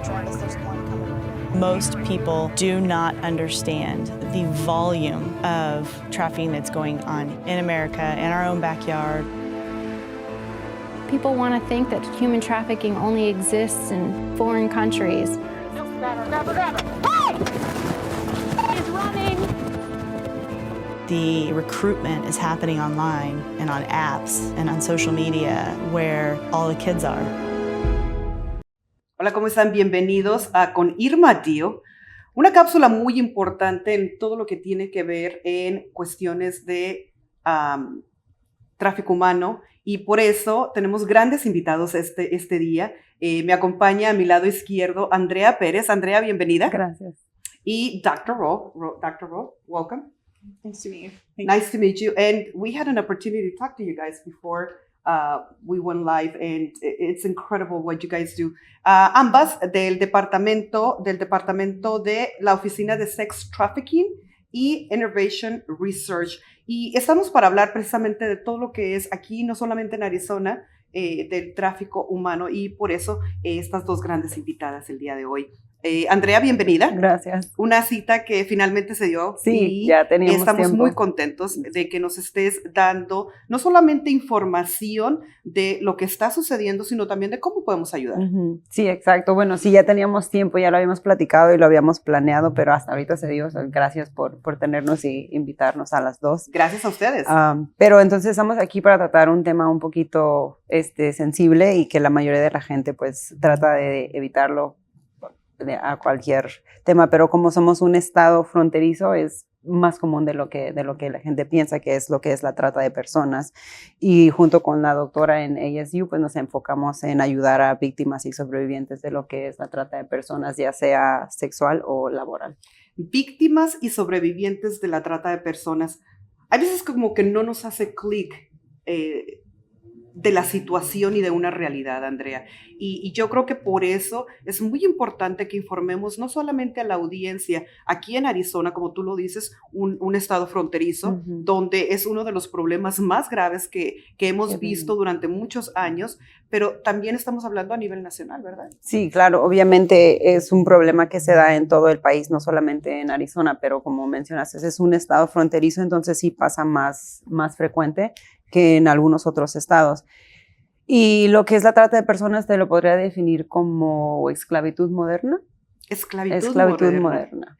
join us. There's one coming right now. Most people do not understand the volume of trafficking that's going on in America, in our own backyard. People want to think that human trafficking only exists in foreign countries. He's running! The recruitment is happening online and on apps and on social media where all the kids are. Hola, ¿cómo están? Bienvenidos a Con Irma Deihl, una cápsula muy importante en todo lo que tiene que ver en cuestiones de tráfico humano, y por eso tenemos grandes invitados este día. Me acompaña a mi lado izquierdo Andrea Pérez. Andrea, bienvenida. Gracias. Y Dr. Roe, welcome. Nice to meet you. Nice to meet you. And we had an opportunity to talk to you guys before we went live, and it's incredible what you guys do. Ambas del departamento de la Oficina de Sex Trafficking y Innovation Research. Y estamos para hablar precisamente de todo lo que es aquí, no solamente en Arizona, del tráfico humano, y por eso estas dos grandes invitadas el día de hoy. Andrea, bienvenida. Gracias. Una cita que finalmente se dio. Sí, y ya teníamos estamos tiempo. muy contentos de que nos estés dando no solamente información de lo que está sucediendo, sino también de cómo podemos ayudar. Sí, exacto. Bueno, sí, ya teníamos tiempo, ya lo habíamos platicado y lo habíamos planeado, pero hasta ahorita se dio. Gracias por tenernos y invitarnos a las dos. Gracias a ustedes. Pero entonces estamos aquí para tratar un tema un poquito sensible y que la mayoría de la gente pues trata de evitarlo a cualquier tema, pero como somos un estado fronterizo es más común de lo que la gente piensa, que es lo que es la trata de personas, y junto con la doctora en ASU pues nos enfocamos en ayudar a víctimas y sobrevivientes de lo que es la trata de personas, ya sea sexual o laboral. Víctimas y sobrevivientes de la trata de personas. Hay veces como que no nos hace clic de la situación y de una realidad, Andrea. Y yo creo que por eso es muy importante que informemos no solamente a la audiencia aquí en Arizona, como tú lo dices, un estado fronterizo, donde es uno de los problemas más graves que hemos visto durante muchos años, pero también estamos hablando a nivel nacional, ¿verdad? Sí, claro, obviamente es un problema que se da en todo el país, no solamente en Arizona, pero como mencionaste, es un estado fronterizo, entonces sí pasa más frecuente que en algunos otros estados. Y lo que es la trata de personas te lo podría definir como esclavitud moderna. Esclavitud moderna.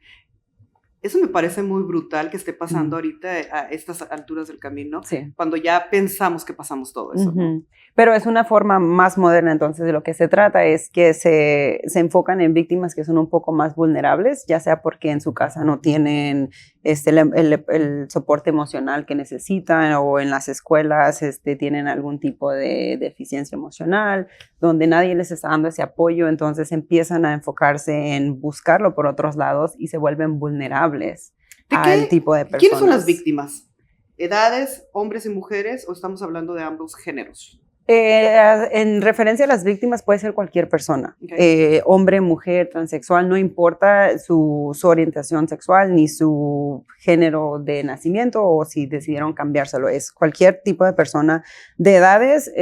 Eso me parece muy brutal que esté pasando ahorita a estas alturas del camino, sí, cuando ya pensamos que pasamos todo eso, ¿no? Pero es una forma más moderna, entonces de lo que se trata es que se enfocan en víctimas que son un poco más vulnerables, ya sea porque en su casa no tienen el soporte emocional que necesitan, o en las escuelas tienen algún tipo de deficiencia emocional, donde nadie les está dando ese apoyo, entonces empiezan a enfocarse en buscarlo por otros lados y se vuelven vulnerables al tipo de personas. ¿Quiénes son las víctimas? ¿Edades, hombres y mujeres, o estamos hablando de ambos géneros? En referencia a las víctimas puede ser cualquier persona, okay. Hombre, mujer, transexual, no importa su orientación sexual ni su género de nacimiento o si decidieron cambiárselo, es cualquier tipo de persona de edades,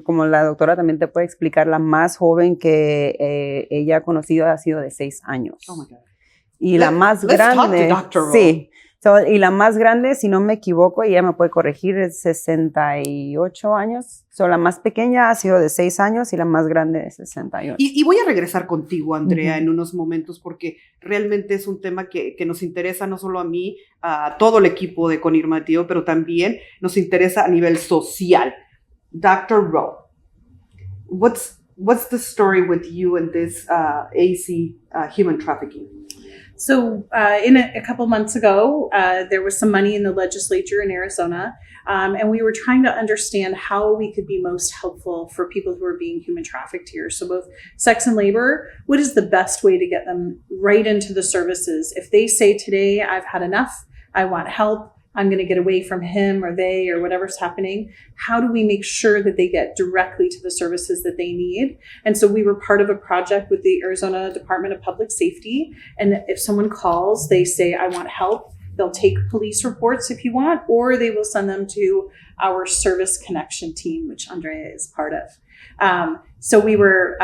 como la doctora también te puede explicar, la más joven que ella ha conocido ha sido de 6 años. Oh my God. Y la más grande, sí. Y la más grande, si no me equivoco, y ella me puede corregir, es 68 años. La más pequeña ha sido de 6 años y la más grande de 68. Y voy a regresar contigo, Andrea, en unos momentos, porque realmente es un tema que nos interesa no solo a mí, a todo el equipo de Con Irma Deihl, pero también nos interesa a nivel social. Dr. Roe, what's the story with you and this human trafficking? So a couple months ago, there was some money in the legislature in Arizona, and we were trying to understand how we could be most helpful for people who are being human trafficked here. So both sex and labor, what is the best way to get them right into the services? If they say today, I've had enough, I want help, I'm going to get away from him or they or whatever's happening, how do we make sure that they get directly to the services that they need? And so we were part of a project with the Arizona Department of Public Safety. And if someone calls, they say, I want help, they'll take police reports if you want, or they will send them to our service connection team, which Andrea is part of. So we were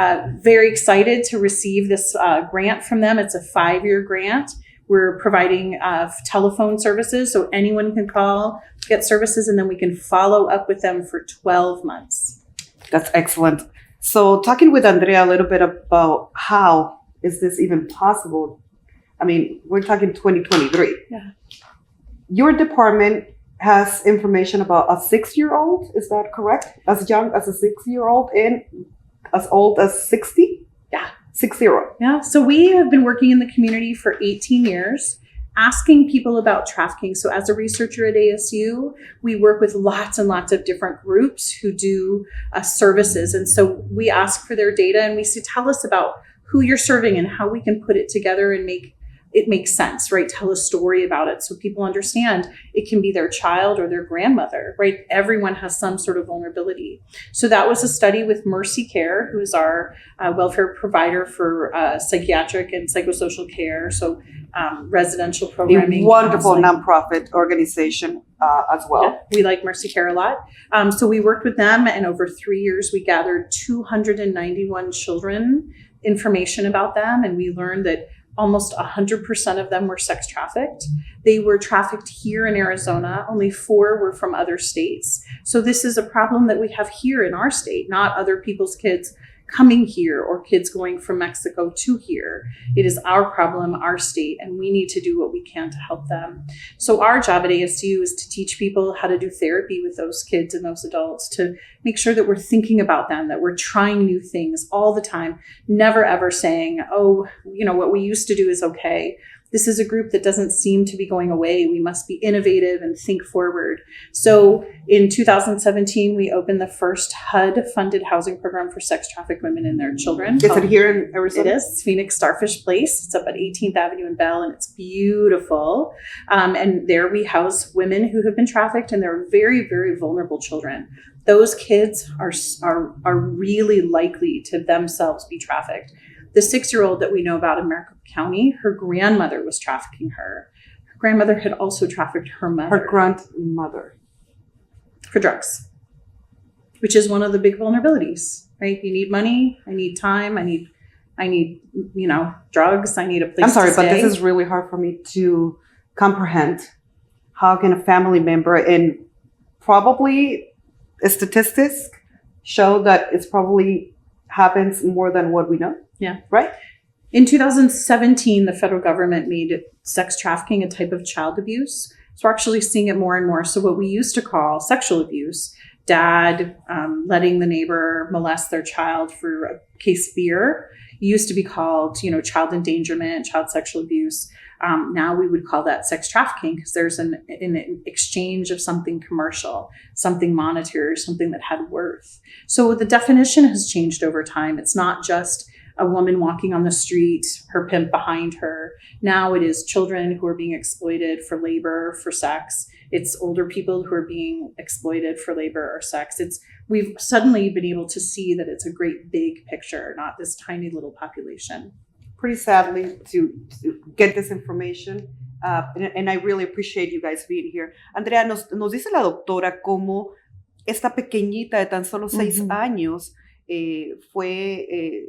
very excited to receive this grant from them. It's a 5-year grant. We're providing telephone services, so anyone can call, get services, and then we can follow up with them for 12 months. That's excellent. So talking with Andrea a little bit about how is this even possible? I mean, we're talking 2023. Yeah. Your department has information about a 6-year-old, is that correct? As young as a 6-year-old and as old as 60? Yeah. 60. Yeah. So we have been working in the community for 18 years, asking people about trafficking. So as a researcher at ASU, we work with lots and lots of different groups who do services. And so we ask for their data and we say, tell us about who you're serving and how we can put it together and make it makes sense, right? Tell a story about it so people understand it can be their child or their grandmother, right? Everyone has some sort of vulnerability. So that was a study with Mercy Care, who is our welfare provider for psychiatric and psychosocial care. So residential programming. A wonderful counseling. nonprofit organization as well. Yeah, we like Mercy Care a lot. So we worked with them, and over 3 years, we gathered 291 children, information about them, and we learned that almost 100% of them were sex trafficked. They were trafficked here in Arizona. Only 4 were from other states. So this is a problem that we have here in our state, not other people's kids coming here or kids going from Mexico to here. It is our problem, our state, and we need to do what we can to help them. So our job at ASU is to teach people how to do therapy with those kids and those adults, to make sure that we're thinking about them, that we're trying new things all the time, never ever saying, oh, you know, what we used to do is okay. This is a group that doesn't seem to be going away. We must be innovative and think forward. So in 2017, we opened the first HUD-funded housing program for sex-trafficked women and their children. Is it here in Arizona? It is. It's Phoenix Starfish Place. It's up at 18th Avenue in Bell, and it's beautiful. And there we house women who have been trafficked, and they're very, very vulnerable children. Those kids are really likely to themselves be trafficked. The 6-year-old that we know about in Maricopa County, her grandmother was trafficking her. Her grandmother had also trafficked her mother. Her grandmother. For drugs, which is one of the big vulnerabilities, right? You need money, I need time, I need, you know, drugs, I need a place I'm sorry, to stay. but this is really hard for me to comprehend. How can a family member, and probably statistics show that it's probably happens more than what we know. Yeah. Right? In 2017, the federal government made sex trafficking a type of child abuse. So we're actually seeing it more and more. So what we used to call sexual abuse, dad letting the neighbor molest their child for a case of beer, used to be called, you know, child endangerment, child sexual abuse. Now we would call that sex trafficking because there's an exchange of something commercial, something monetary, something that had worth. So the definition has changed over time. It's not just a woman walking on the street, her pimp behind her. Now it is children who are being exploited for labor, for sex. It's older people who are being exploited for labor or sex. We've suddenly been able to see that it's a great big picture, not this tiny little population. Pretty sadly to get this information. And I really appreciate you guys being here. Andrea, nos dice la doctora cómo esta pequeñita de tan solo 6 años fue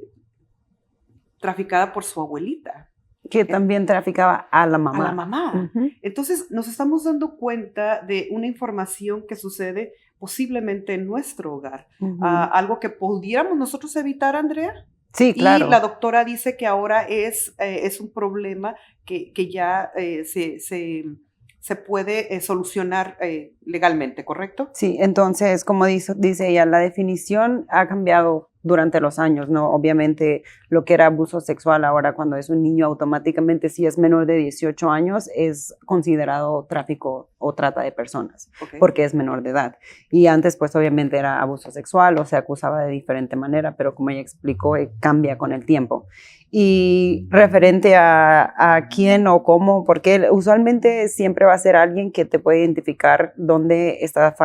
traficada por su abuelita. Que también traficaba a la mamá. A la mamá. Entonces nos estamos dando cuenta de una información que sucede posiblemente en nuestro hogar. Algo que pudiéramos nosotros evitar, Andrea. Sí, claro. Y la doctora dice que ahora es un problema que ya se puede solucionar legalmente, ¿correcto? Sí, entonces, como dice ella, la definición ha cambiado durante los años, ¿no? Obviamente, lo que era abuso sexual ahora cuando es un niño, automáticamente si es menor de 18 años es considerado tráfico o trata de personas, porque es menor de edad. Y antes, pues, obviamente era abuso sexual o se acusaba de diferente manera, pero como ella explicó, cambia con el tiempo. Y referente a quién o cómo, porque usualmente siempre va a ser alguien que te puede identificar dónde está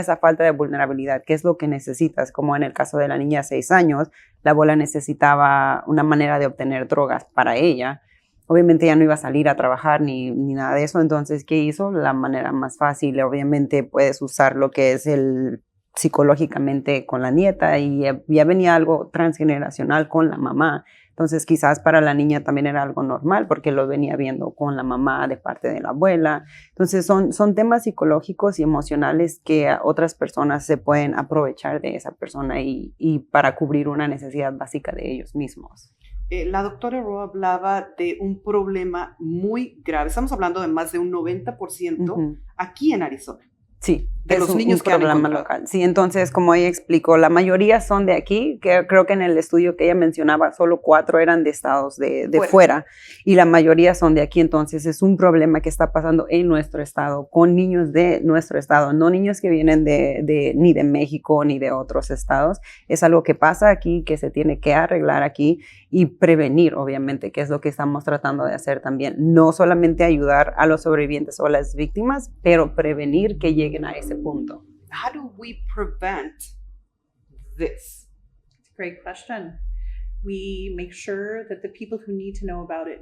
esa falta de vulnerabilidad, qué es lo que necesitas, como en el caso de la niña de 6 años, la abuela necesitaba una manera de obtener drogas para ella. Obviamente ella no iba a salir a trabajar ni nada de eso, entonces, ¿qué hizo? La manera más fácil, obviamente puedes usar lo que es el psicológicamente con la nieta y ya venía algo transgeneracional con la mamá. Entonces quizás para la niña también era algo normal porque lo venía viendo con la mamá de parte de la abuela. Entonces son temas psicológicos y emocionales que otras personas se pueden aprovechar de esa persona y para cubrir una necesidad básica de ellos mismos. La doctora Roe hablaba de un problema muy grave. Estamos hablando de más de un 90% aquí en Arizona. Sí, de los niños que han problema encontrado. local. Sí, entonces, como ella explicó, la mayoría son de aquí, que creo que en el estudio que ella mencionaba, solo 4 eran de estados de fuera, y la mayoría son de aquí. Entonces, es un problema que está pasando en nuestro estado, con niños de nuestro estado, no niños que vienen ni de México ni de otros estados. Es algo que pasa aquí, que se tiene que arreglar aquí y prevenir, obviamente, que es lo que estamos tratando de hacer también. No solamente ayudar a los sobrevivientes o a las víctimas, pero prevenir que lleguen a ese punto. How do we prevent this? It's a great question. We make sure that the people who need to know about it.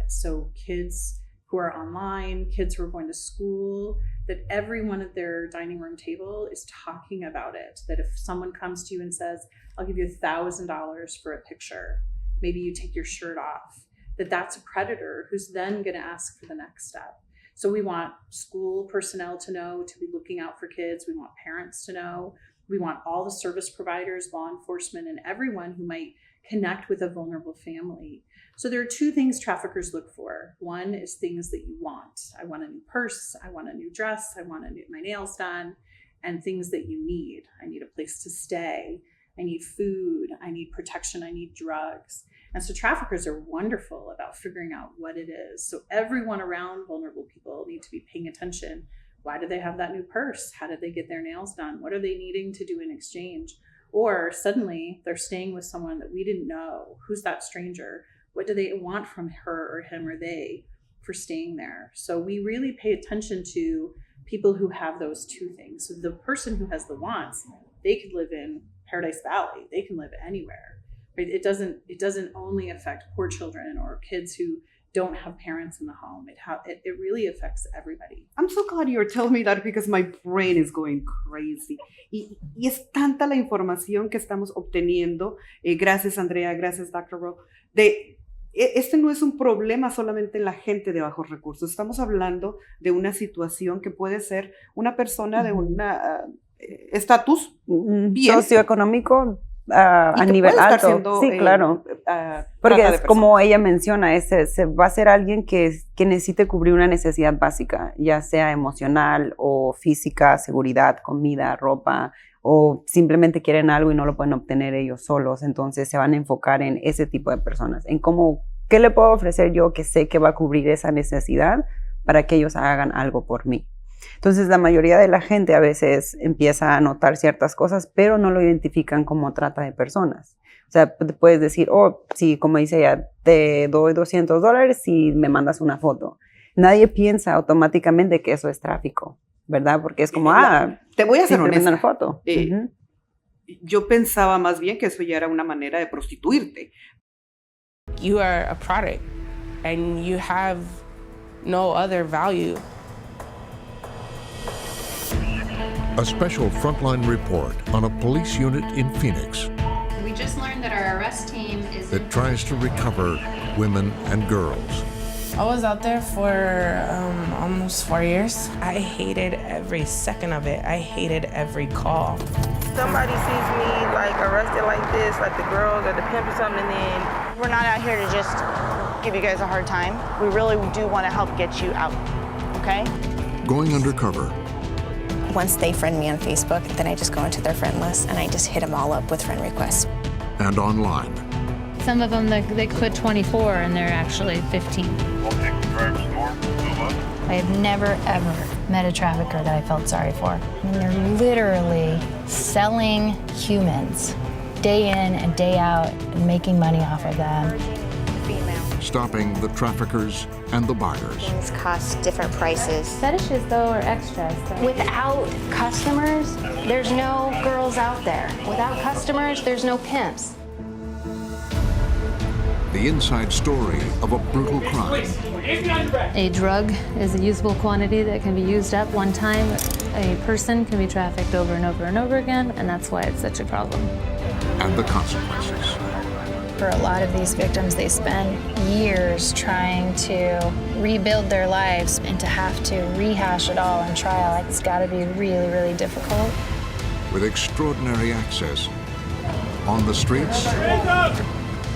So kids who are online, kids who are going to school, that everyone at their dining room table is talking about it. That if someone comes to you and says, I'll give you $1,000 for a picture, maybe you take your shirt off, that's a predator who's then going to ask for the next step. So we want school personnel to know, to be looking out for kids. We want parents to know. We want all the service providers, law enforcement, and everyone who might connect with a vulnerable family. So there are 2 things traffickers look for. One is things that you want. I want a new purse. I want a new dress. I want my nails done. And things that you need. I need a place to stay. I need food. I need protection. I need drugs. And so traffickers are wonderful about figuring out what it is. So everyone around vulnerable people need to be paying attention. Why do they have that new purse? How did they get their nails done? What are they needing to do in exchange? Or suddenly they're staying with someone that we didn't know. Who's that stranger? What do they want from her or him or they for staying there? So we really pay attention to people who have those 2 things. So the person who has the wants, they could live in Paradise Valley. They can live anywhere. It doesn't only affect poor children or kids who don't have parents in the home. It really affects everybody. I'm so glad you're telling me that because my brain is going crazy. Y es tanta la información que estamos obteniendo. Gracias, Andrea. Gracias, Dr. Roe. Este no es un problema solamente en la gente de bajos recursos. Estamos hablando de una situación que puede ser una persona de un estatus bien socioeconómico a nivel alto. Sí, claro. Porque es como ella menciona, se va a ser alguien que necesite cubrir una necesidad básica, ya sea emocional o física, seguridad, comida, ropa, o simplemente quieren algo y no lo pueden obtener ellos solos. Entonces se van a enfocar en ese tipo de personas, en qué le puedo ofrecer yo que sé que va a cubrir esa necesidad para que ellos hagan algo por mí. Entonces la mayoría de la gente a veces empieza a notar ciertas cosas, pero no lo identifican como trata de personas. O sea, puedes decir, sí, como dice ella, te doy $200 si me mandas una foto. Nadie piensa automáticamente que eso es tráfico, ¿verdad? Porque es como, te voy a hacer honesta. Una foto. Yo pensaba más bien que eso ya era una manera de prostituirte. You are a product and you have no other value. A special frontline report on a police unit in Phoenix We just learned that our arrest team is that tries to recover women and girls. I was out there for almost 4 years. I hated every second of it. I hated every call. Somebody sees me like arrested like this, like the girls or the pimp or something, and then We're not out here to just give you guys a hard time. We really do want to help get you out, okay? Going undercover. Once they friend me on Facebook, then I just go into their friend list and I just hit them all up with friend requests. And online. Some of them, they put 24 and they're actually 15. I have never, ever met a trafficker that I felt sorry for. I mean, they're literally selling humans day in and day out and making money off of them. Stopping the traffickers and the buyers. Things cost different prices. Fetishes, though, are extras. Without customers, there's no girls out there. Without customers, there's no pimps. The inside story of a brutal crime. A drug is a usable quantity that can be used up one time. A person can be trafficked over and over and over again, and that's why it's such a problem. And the consequences. For a lot of these victims, they spend years trying to rebuild their lives, and to have to rehash it all in trial, it's got to be really, really difficult. With extraordinary access on the streets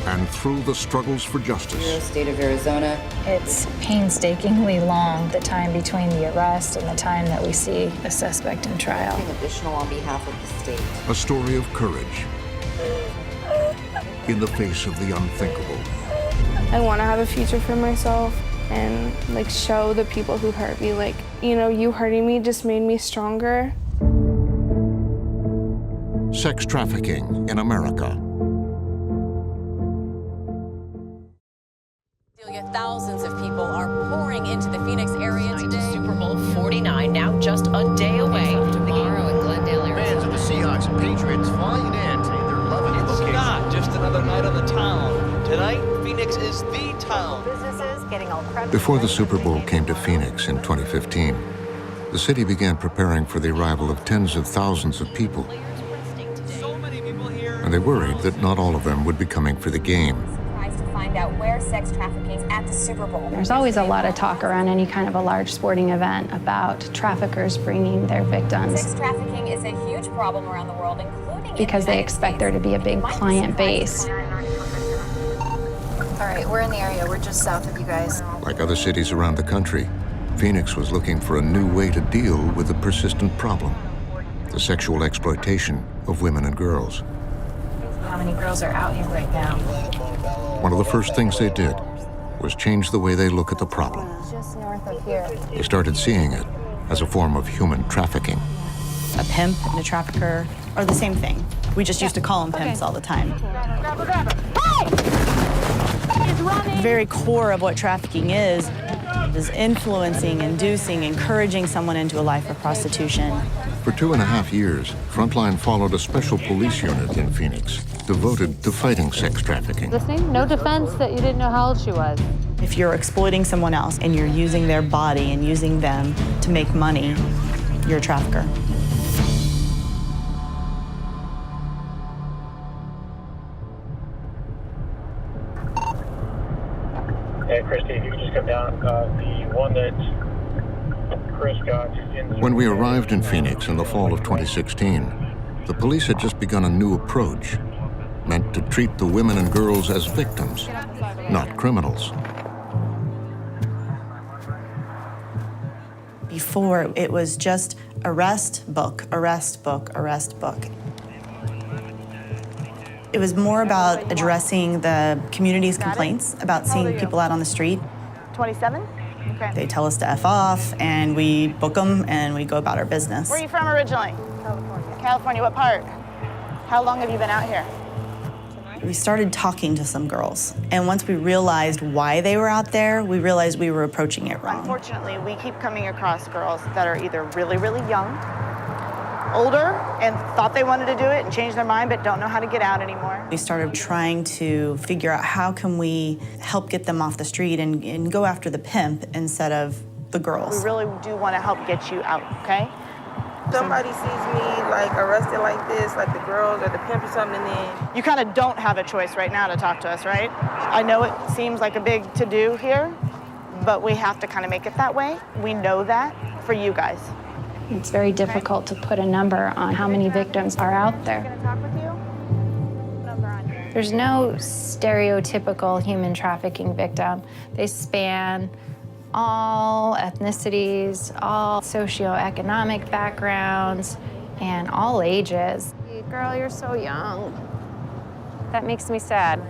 and through the struggles for justice. State of Arizona. It's painstakingly long, the time between the arrest and the time that we see a suspect in trial. Additional on behalf of the state. A story of courage in the face of the unthinkable. I want to have a future for myself and like show the people who hurt me, like, you know, you hurting me just made me stronger. Sex trafficking in America. Thousands of people are pouring into the Phoenix area today. Super Bowl 49 now just a day away. Tomorrow in Glendale, Arizona. Fans of the Seahawks and Patriots flying in. They're loving the location. It's not just another night on the town. Tonight, Phoenix is the town. Businesses getting all crowded. Before the Super Bowl came to Phoenix in 2015, the city began preparing for the arrival of tens of thousands of people. And they worried that not all of them would be coming for the game. Find out where sex trafficking is at the Super Bowl. There's always a lot of talk around any kind of a large sporting event about traffickers bringing their victims. Sex trafficking is a huge problem around the world, including because they expect there to be a big client base. All right, we're in the area. We're just south of you guys. Like other cities around the country, Phoenix was looking for a new way to deal with the persistent problem, the sexual exploitation of women and girls. How many girls are out here right now? One of the first things they did was change the way they look at the problem. Just north of here. They started seeing it as a form of human trafficking. A pimp and a trafficker are the same thing. We just used to call them pimps all the time. The very core of what trafficking is influencing, inducing, encouraging someone into a life of prostitution. For 2.5 years, Frontline followed a special police unit in Phoenix devoted to fighting sex trafficking. Listening? No defense that you didn't know how old she was. If you're exploiting someone else and you're using their body and using them to make money, you're a trafficker. Hey, Christy, if you could just come down, the one that Chris got in... When we arrived in Phoenix in the fall of 2016, the police had just begun a new approach, meant to treat the women and girls as victims, not criminals. Before, it was just arrest, book, arrest, book, arrest, book. It was more about addressing the community's complaints about seeing people out on the street. 27? Okay. They tell us to F off, and we book them, and we go about our business. Where are you from originally? California. California, what part? How long have you been out here? We started talking to some girls, and once we realized why they were out there, we realized we were approaching it wrong. Unfortunately, we keep coming across girls that are either really, really young, older, and thought they wanted to do it and changed their mind, but don't know how to get out anymore. We started trying to figure out how can we help get them off the street and go after the pimp instead of the girls. We really do want to help get you out, okay? Somebody sees me like arrested like this, like the girls or the pimp or something, and then... You kind of don't have a choice right now to talk to us, right? I know it seems like a big to-do here, but we have to kind of make it that way. We know that for you guys. It's very difficult to put a number on how many victims are out there. There's no stereotypical human trafficking victim. They span all ethnicities, all socioeconomic backgrounds, and all ages. Girl, you're so young. That makes me sad.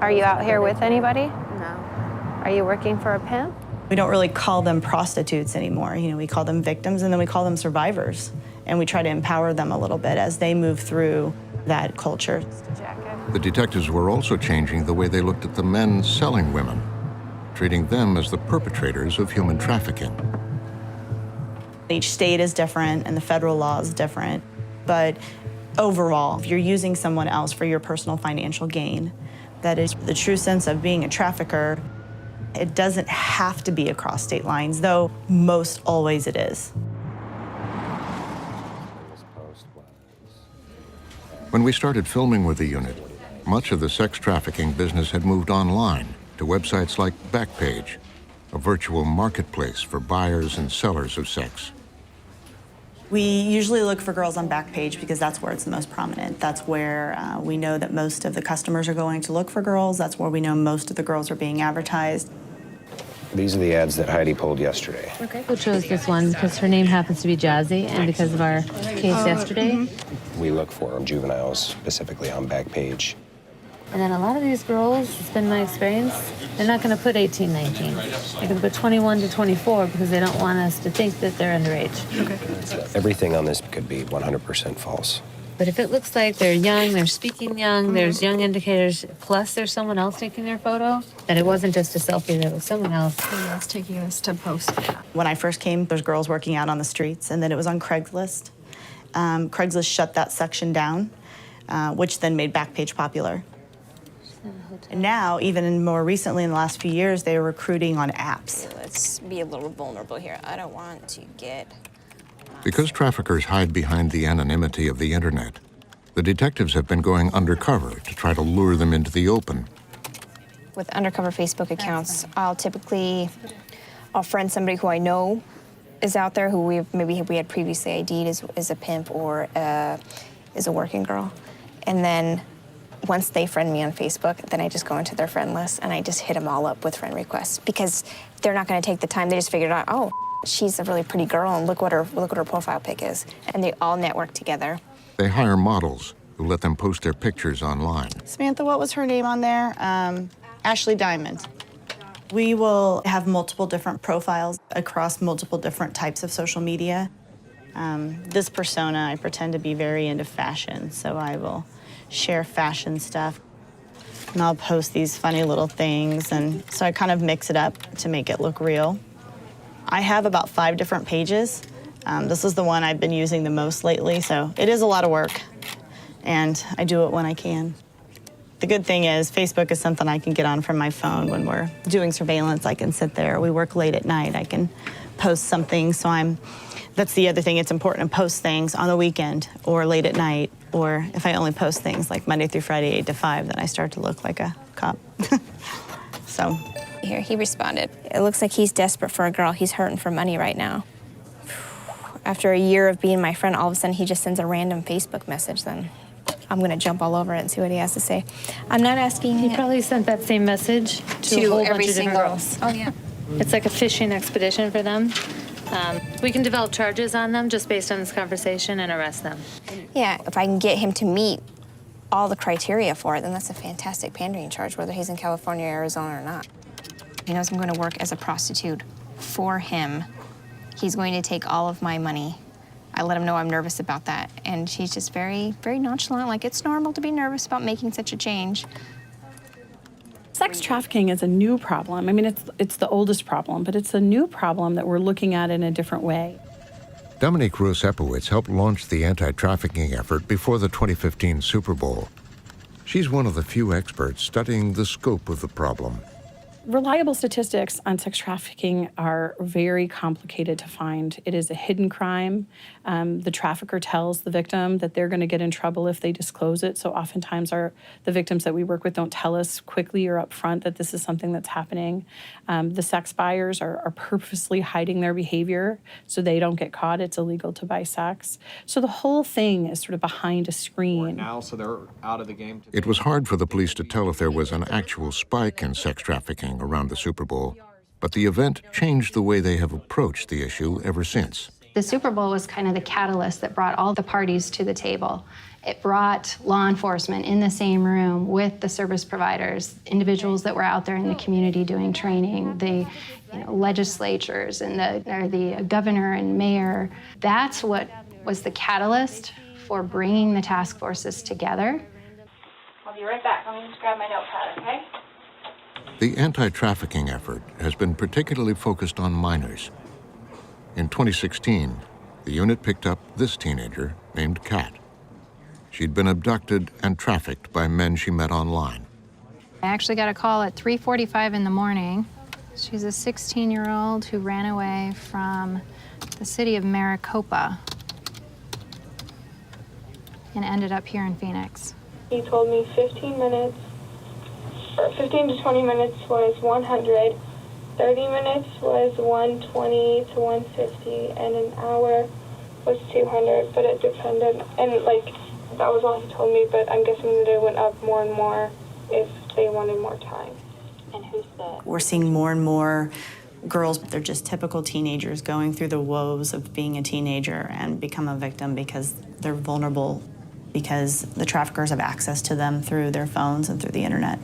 Are you out here with anybody? No. Are you working for a pimp? We don't really call them prostitutes anymore. You know, we call them victims, and then we call them survivors. And we try to empower them a little bit as they move through that culture. The detectives were also changing the way they looked at the men selling women, treating them as the perpetrators of human trafficking. Each state is different, and the federal law is different. But overall, if you're using someone else for your personal financial gain, that is the true sense of being a trafficker. It doesn't have to be across state lines, though most always it is. When we started filming with the unit, much of the sex trafficking business had moved online to websites like Backpage, a virtual marketplace for buyers and sellers of sex. We usually look for girls on Backpage because that's where it's the most prominent. That's where we know that most of the customers are going to look for girls. That's where we know most of the girls are being advertised. These are the ads that Heidi pulled yesterday. Okay. We chose this one because her name happens to be Jazzy, and because of our case yesterday. We look for juveniles specifically on Backpage. And then a lot of these girls, it's been my experience, they're not going to put 18, 19. They're going to put 21 to 24 because they don't want us to think that they're underage. Okay. Everything on this could be 100% false. But if it looks like they're young, they're speaking young, there's young indicators, plus there's someone else taking their photo, then it wasn't just a selfie, there was someone else that's taking us to post. When I first came, there's girls working out on the streets, and then it was on Craigslist. Craigslist shut that section down, which then made Backpage popular. And now, even more recently in the last few years, they are recruiting on apps. Let's be a little vulnerable here. I don't want to get... Because traffickers hide behind the anonymity of the internet, the detectives have been going undercover to try to lure them into the open. With undercover Facebook accounts, I'll friend somebody who I know is out there, who we had previously ID'd as a pimp or as a working girl. And then once they friend me on Facebook, then I just go into their friend list and I just hit them all up with friend requests because they're not going to take the time. They just figured out, oh, she's a really pretty girl and look what her profile pic is. And they all network together. They hire models who let them post their pictures online. Samantha, what was her name on there? Ashley Diamond. We will have multiple different profiles across multiple different types of social media. This persona, I pretend to be very into fashion, so I will share fashion stuff. And I'll post these funny little things, and so I kind of mix it up to make it look real. I have about 5 different pages. This is the one I've been using the most lately, so it is a lot of work, and I do it when I can. The good thing is Facebook is something I can get on from my phone when we're doing surveillance. I can sit there. We work late at night. I can post something, so that's the other thing. It's important to post things on the weekend or late at night, or if I only post things like Monday through Friday, 8 to 5, then I start to look like a cop. So. Here, he responded. It looks like he's desperate for a girl. He's hurting for money right now. After a year of being my friend, all of a sudden he just sends a random Facebook message. Then I'm gonna jump all over it and see what he has to say. I'm not asking. He probably sent that same message to a whole bunch of different girls. Oh yeah. It's like a fishing expedition for them. We can develop charges on them just based on this conversation and arrest them. Yeah, if I can get him to meet all the criteria for it, then that's a fantastic pandering charge, whether he's in California, Arizona, or not. He knows I'm going to work as a prostitute for him. He's going to take all of my money. I let him know I'm nervous about that, and he's just very, very nonchalant, like it's normal to be nervous about making such a change. Sex trafficking is a new problem. I mean, it's the oldest problem, but it's a new problem that we're looking at in a different way. Dominique Roe-Sepowitz helped launch the anti-trafficking effort before the 2015 Super Bowl. She's one of the few experts studying the scope of the problem. Reliable statistics on sex trafficking are very complicated to find. It is a hidden crime. The trafficker tells the victim that they're going to get in trouble if they disclose it. So oftentimes the victims that we work with don't tell us quickly or upfront that this is something that's happening. The sex buyers are purposely hiding their behavior so they don't get caught. It's illegal to buy sex. So the whole thing is sort of behind a screen. Now, so they're out of the game. It was hard for the police to tell if there was an actual spike in sex trafficking around the Super Bowl, but the event changed the way they have approached the issue ever since. The Super Bowl was kind of the catalyst that brought all the parties to the table. It brought law enforcement in the same room with the service providers, individuals that were out there in the community doing training, the legislatures and the governor and mayor. That's what was the catalyst for bringing the task forces together. I'll be right back. Let me just grab my notepad, okay? The anti-trafficking effort has been particularly focused on minors. In 2016, the unit picked up this teenager named Kat. She'd been abducted and trafficked by men she met online. I actually got a call at 3:45 in the morning. She's a 16-year-old who ran away from the city of Maricopa. and ended up here in Phoenix. He told me 15 minutes, or 15 to 20 minutes was 100, 30 minutes was 120 to 150, and an hour was 200, but it depended, and like, that was all he told me, but I'm guessing that it went up more and more if they wanted more time. And who said? We're seeing more and more girls, they're just typical teenagers going through the woes of being a teenager and become a victim because they're vulnerable, because the traffickers have access to them through their phones and through the internet.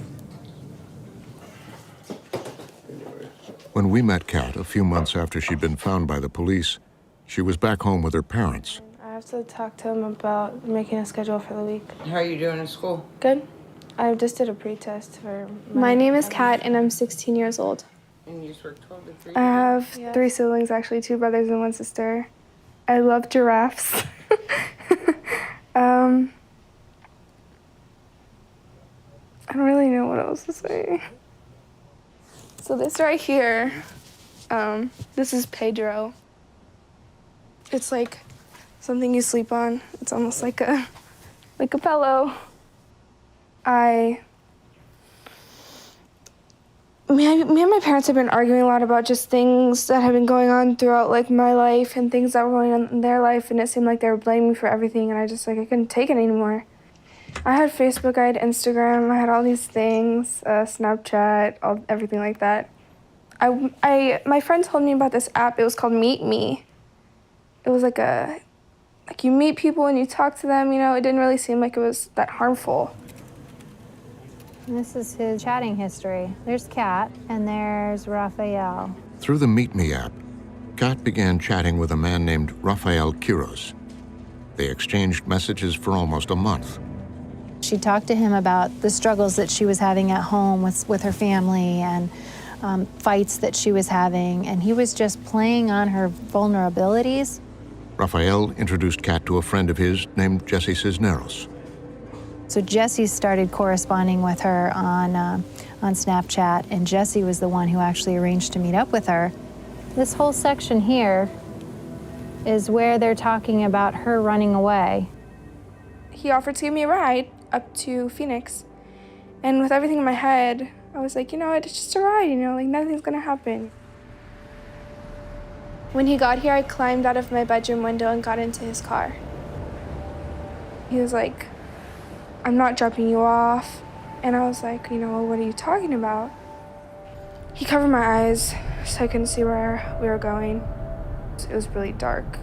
When we met Kat a few months after she'd been found by the police, she was back home with her parents. I have to talk to him about making a schedule for the week. How are you doing in school? Good. I just did a pre-test for my name is Kat, and I'm 16 years old. And you just work 12 to 3? I have 3 siblings, actually, 2 brothers and 1 sister. I love giraffes. I don't really know what else to say. So this right here, this is Pedro. It's like something you sleep on. It's almost like a pillow. Me and my parents have been arguing a lot about just things that have been going on throughout like my life and things that were going on in their life, and it seemed like they were blaming me for everything, and I just I couldn't take it anymore. I had Facebook, I had Instagram, I had all these things, Snapchat, everything like that. My friend told me about this app. It was called Meet Me. It was like you meet people and you talk to them, you know. It didn't really seem like it was that harmful. And this is his chatting history. There's Kat, and there's Raphael. Through the Meet Me app, Kat began chatting with a man named Raphael Quiros. They exchanged messages for almost a month. She talked to him about the struggles that she was having at home with her family and fights that she was having, and he was just playing on her vulnerabilities. Raphael introduced Kat to a friend of his named Jesse Cisneros. So Jesse started corresponding with her on Snapchat, and Jesse was the one who actually arranged to meet up with her. This whole section here is where they're talking about her running away. He offered to give me a ride up to Phoenix, and with everything in my head, I was like, you know, it's just a ride, you know, like nothing's gonna happen. When he got here, I climbed out of my bedroom window and got into his car. He was like, I'm not dropping you off. And I was like, you know, what are you talking about? He covered my eyes so I couldn't see where we were going. It was really dark.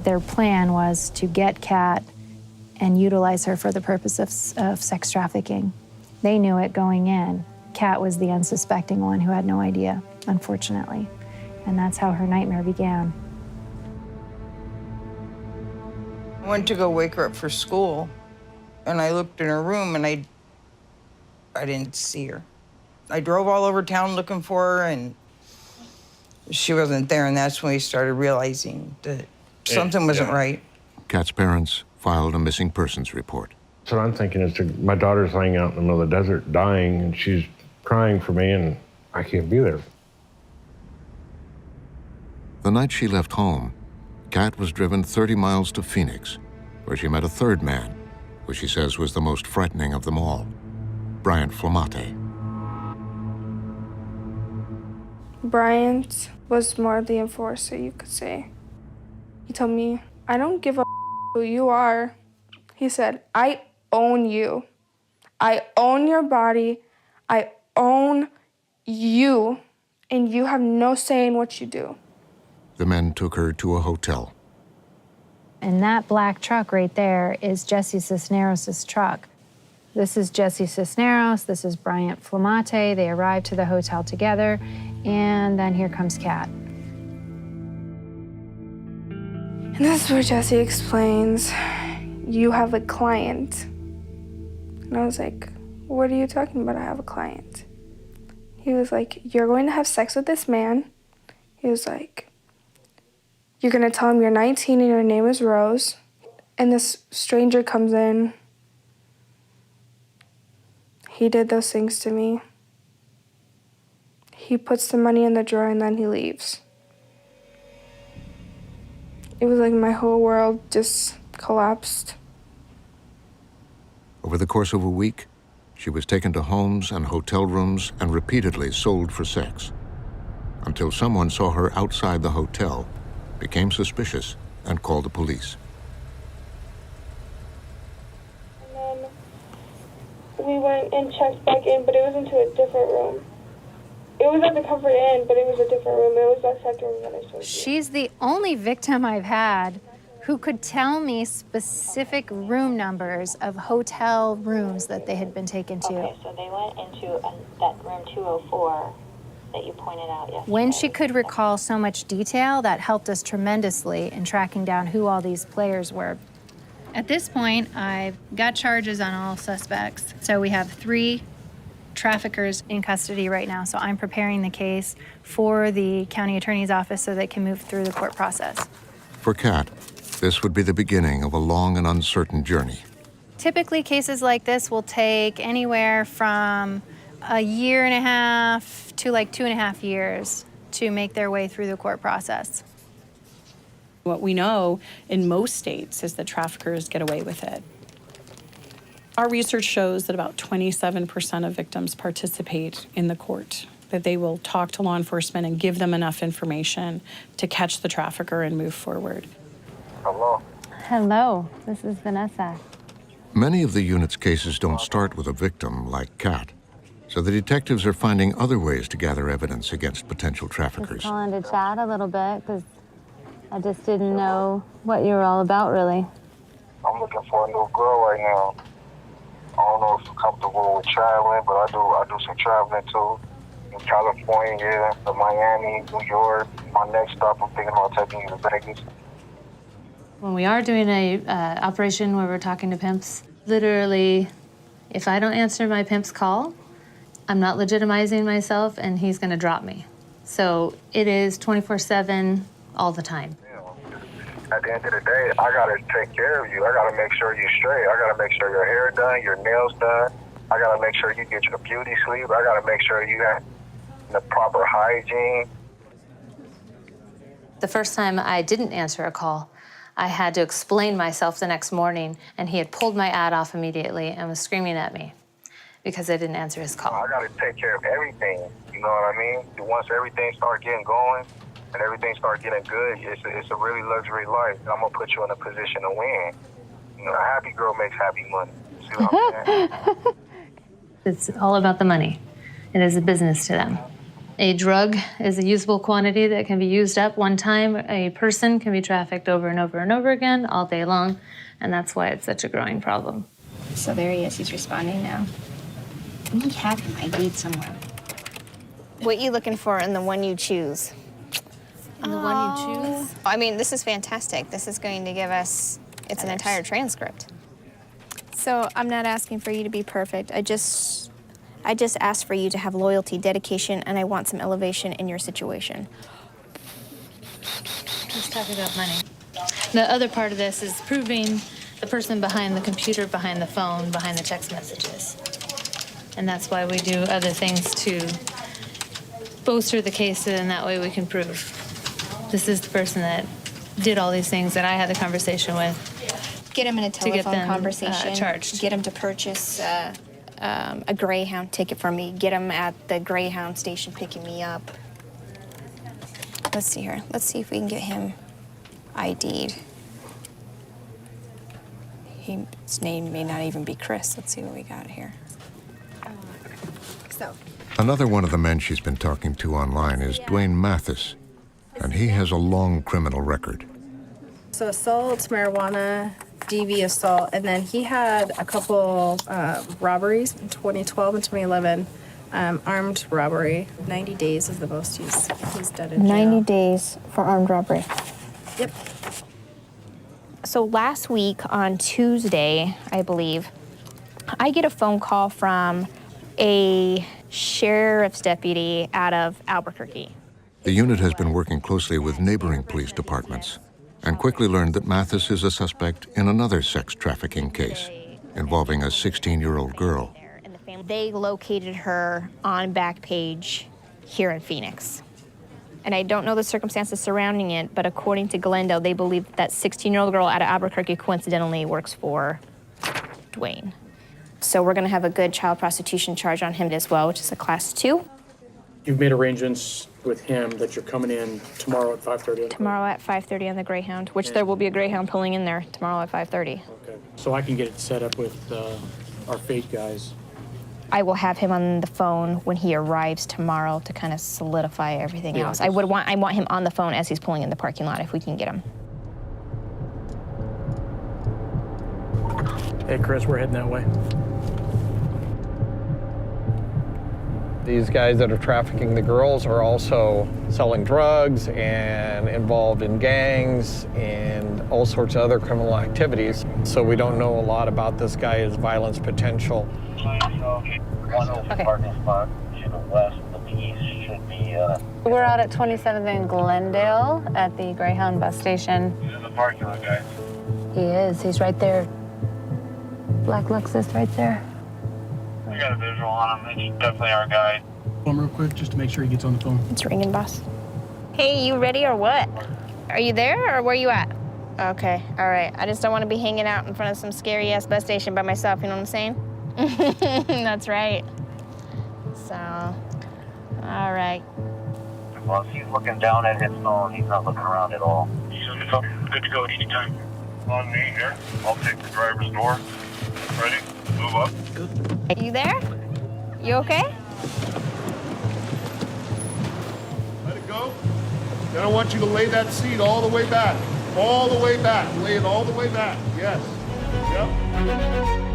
Their plan was to get Kat and utilize her for the purpose of sex trafficking. They knew it going in. Kat was the unsuspecting one who had no idea, unfortunately. And that's how her nightmare began. I went to go wake her up for school, and I looked in her room, and I didn't see her. I drove all over town looking for her, and she wasn't there, and that's when we started realizing that something wasn't right. Kat's parents filed a missing persons report. So I'm thinking is my daughter's laying out in the middle of the desert dying, and she's crying for me, and I can't be there. The night she left home, Kat was driven 30 miles to Phoenix, where she met a third man, who she says was the most frightening of them all, Bryant Flamate. Bryant was more the enforcer, you could say. He told me, I don't give a who you are. He said, I own you. I own your body. I own you, and you have no say in what you do. The men took her to a hotel. And that black truck right there is Jesse Cisneros' truck. This is Jesse Cisneros, this is Bryant Flamate. They arrived to the hotel together, and then here comes Kat. And this is where Jesse explains, you have a client. And I was like, what are you talking about, I have a client? He was like, you're going to have sex with this man. He was like, you're gonna tell him you're 19 and your name is Rose, and this stranger comes in. He did those things to me. He puts the money in the drawer and then he leaves. It was like my whole world just collapsed. Over the course of a week, she was taken to homes and hotel rooms and repeatedly sold for sex, until someone saw her outside the hotel, became suspicious, and called the police. And then we went and checked back in, but it was into a different room. It was at the Comfort Inn, but it was a different room. It was that second room that I showed you. She's the only victim I've had who could tell me specific room numbers of hotel rooms that they had been taken to. Okay, so they went into that room 204 that you pointed out yesterday. When she could recall so much detail, that helped us tremendously in tracking down who all these players were. At this point, I've got charges on all suspects. So we have 3 traffickers in custody right now. So I'm preparing the case for the county attorney's office so they can move through the court process. For Kat, this would be the beginning of a long and uncertain journey. Typically, cases like this will take anywhere from a year and a half to like 2.5 years to make their way through the court process. What we know in most states is that traffickers get away with it. Our research shows that about 27% of victims participate in the court, that they will talk to law enforcement and give them enough information to catch the trafficker and move forward. Hello. Hello, this is Vanessa. Many of the unit's cases don't start with a victim like Kat, so the detectives are finding other ways to gather evidence against potential traffickers. Just calling to chat a little bit because I just didn't know what you were all about, really. I'm looking for a new girl right now. I don't know if you're comfortable with traveling, but I do some traveling too. In California, to Miami, New York. My next stop, I'm thinking about taking you to Vegas. When we are doing a operation where we're talking to pimps, literally, if I don't answer my pimp's call, I'm not legitimizing myself and he's gonna drop me. So it is 24/7 all the time. At the end of the day, I gotta take care of you. I gotta make sure you're straight. I gotta make sure your hair done, your nails done. I gotta make sure you get your beauty sleep. I gotta make sure you have the proper hygiene. The first time I didn't answer a call, I had to explain myself the next morning, and he had pulled my ad off immediately and was screaming at me because I didn't answer his call. I gotta take care of everything, you know what I mean? Once everything starts getting going and everything starts getting good, it's a really luxury life. I'm gonna put you in a position to win. You know, a happy girl makes happy money. See what I'm saying? It's all about the money. It is a business to them. A drug is a usable quantity that can be used up one time. A person can be trafficked over and over and over again all day long, and that's why it's such a growing problem. So there he is, he's responding now. We have him ID'd somewhere. What you looking for in the one you choose? In the one you choose? I mean, this is fantastic. This is going to give us, it's an entire transcript. So I'm not asking for you to be perfect. I just asked for you to have loyalty, dedication, and I want some elevation in your situation. Let's talk about money. The other part of this is proving the person behind the computer, behind the phone, behind the text messages. And that's why we do other things to bolster the case, and that way we can prove this is the person that did all these things that I had the conversation with. Get him in a telephone conversation. Charged. Get him to purchase a Greyhound ticket for me. Get him at the Greyhound station picking me up. Let's see here. Let's see if we can get him ID'd. His name may not even be Chris. Let's see what we got here. Another one of the men she's been talking to online is Dwayne Mathis, and he has a long criminal record. So assault, marijuana, DV assault, and then he had a couple robberies in 2012 and 2011. Armed robbery. 90 days is the most he's done in jail. 90 days for armed robbery. Yep. So last week on Tuesday, I believe, I get a phone call from a sheriff's deputy out of Albuquerque. The unit has been working closely with neighboring police departments and quickly learned that Mathis is a suspect in another sex trafficking case involving a 16-year-old girl. They located her on Backpage here in Phoenix. And I don't know the circumstances surrounding it, but according to Glendale, they believe that 16-year-old girl out of Albuquerque coincidentally works for Dwayne. So we're gonna have a good child prostitution charge on him as well, which is a class 2. You've made arrangements with him that you're coming in tomorrow at 5:30? Tomorrow at 5:30 on the Greyhound, which there will be a Greyhound pulling in there tomorrow at 5:30. Okay. So I can get it set up with our Fate guys. I will have him on the phone when he arrives tomorrow to kind of solidify everything else. I want him on the phone as he's pulling in the parking lot if we can get him. Hey, Chris, we're heading that way. These guys that are trafficking the girls are also selling drugs and involved in gangs and all sorts of other criminal activities. So we don't know a lot about this guy's violence potential. Okay. Parking spot to the west of the east should be. We're out at 27th and Glendale at the Greyhound bus station. He's in the parking lot, guys. He is. He's right there. Black Lexus right there. We got a visual on him. It's definitely our guy. Call him real quick just to make sure he gets on the phone. It's ringing, boss. Hey, you ready or what? Are you there or where you at? Okay, all right. I just don't want to be hanging out in front of some scary-ass bus station by myself, you know what I'm saying? That's right. So, all right. Well, he's looking down at his phone. He's not looking around at all. So good to go at any time. On me here. I'll take the driver's door. Ready? Move up. Are you there? You okay? Let it go. Then I want you to lay that seat all the way back. All the way back. Lay it all the way back. Yes. Yep.